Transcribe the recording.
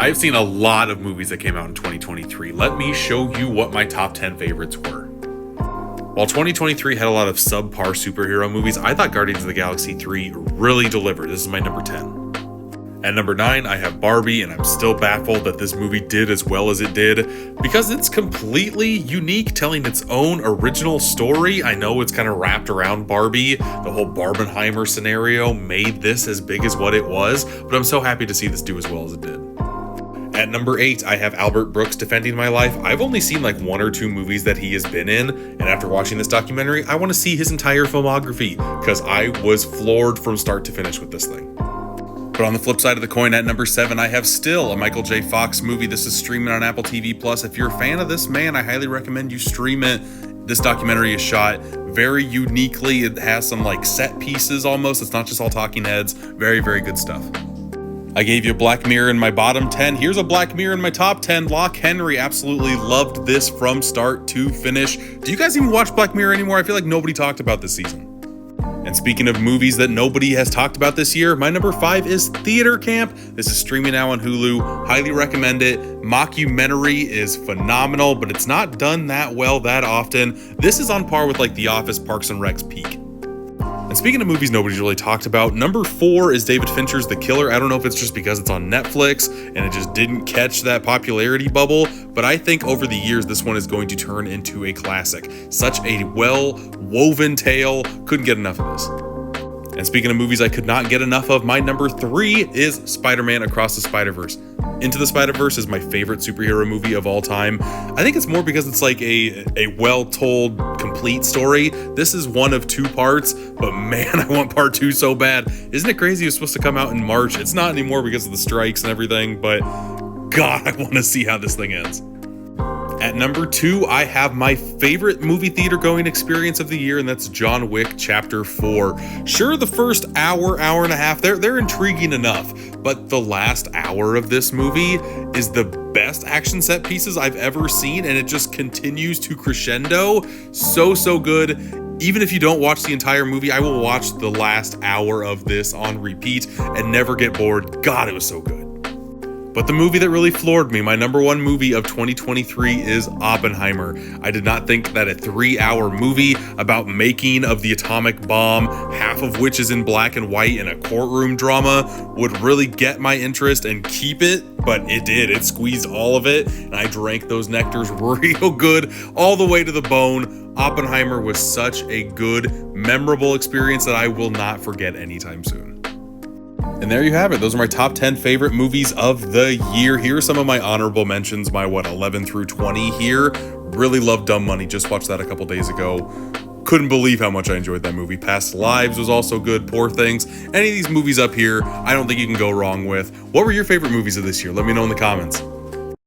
I've seen a lot of movies that came out in 2023. Let me show you what my top 10 favorites were. While 2023 had a lot of subpar superhero movies, I thought Guardians of the Galaxy 3 really delivered. This is my number 10. At number 9, I have Barbie, and I'm still baffled that this movie did as well as it did because it's completely unique, telling its own original story. I know it's kind of wrapped around Barbie. The whole Barbenheimer scenario made this as big as what it was, but I'm so happy to see this do as well as it did. At number 8, I have Albert Brooks Defending My Life. I've only seen like 1 or 2 movies that he has been in, and after watching this documentary, I want to see his entire filmography because I was floored from start to finish with this thing. But on the flip side of the coin, at number 7, I have Still, a Michael J. Fox movie. This is streaming on Apple TV+. If you're a fan of this man, I highly recommend you stream it. This documentary is shot very uniquely. It has some like set pieces almost. It's not just all talking heads. Very, very good stuff. I gave you Black Mirror in my bottom 10. Here's a Black Mirror in my top 10. Lock Henry, absolutely loved this from start to finish. Do you guys even watch Black Mirror anymore? I feel like nobody talked about this season. And speaking of movies that nobody has talked about this year, my number 5 is Theater Camp. This is streaming now on Hulu. Highly recommend it. Mockumentary is phenomenal, but it's not done that well that often. This is on par with like The Office, Parks and Rec's peak. And speaking of movies nobody's really talked about, number 4 is David Fincher's The Killer. I don't know if it's just because it's on Netflix and it just didn't catch that popularity bubble, but I think over the years this one is going to turn into a classic. Such a well-woven tale, couldn't get enough of this. And speaking of movies I could not get enough of, my number 3 is Spider-Man Across the Spider-Verse. Into the Spider-Verse is my favorite superhero movie of all time. I think it's more because it's like a well-told, complete story. This is one of 2 parts, but man, I want part 2 so bad. Isn't it crazy it was supposed to come out in March? It's not anymore because of the strikes and everything, but God, I want to see how this thing ends. At number 2, I have my favorite movie theater going experience of the year, and that's John Wick Chapter 4. Sure, the first hour and a half, they're intriguing enough, but the last hour of this movie is the best action set pieces I've ever seen, and it just continues to crescendo. So good. Even if you don't watch the entire movie, I will watch the last hour of this on repeat and never get bored. God, it was so good. But the movie that really floored me, my number 1 movie of 2023 is Oppenheimer. I did not think that a 3-hour movie about making of the atomic bomb, half of which is in black and white in a courtroom drama, would really get my interest and keep it, but it did. It squeezed all of it, and I drank those nectars real good all the way to the bone. Oppenheimer was such a good, memorable experience that I will not forget anytime soon. And there you have it. Those are my top 10 favorite movies of the year. Here are some of my honorable mentions, my 11 through 20 here. Really love Dumb Money. Just watched that a couple days ago. Couldn't believe how much I enjoyed that movie. Past Lives was also good. Poor Things. Any of these movies up here, I don't think you can go wrong with. What were your favorite movies of this year? Let me know in the comments.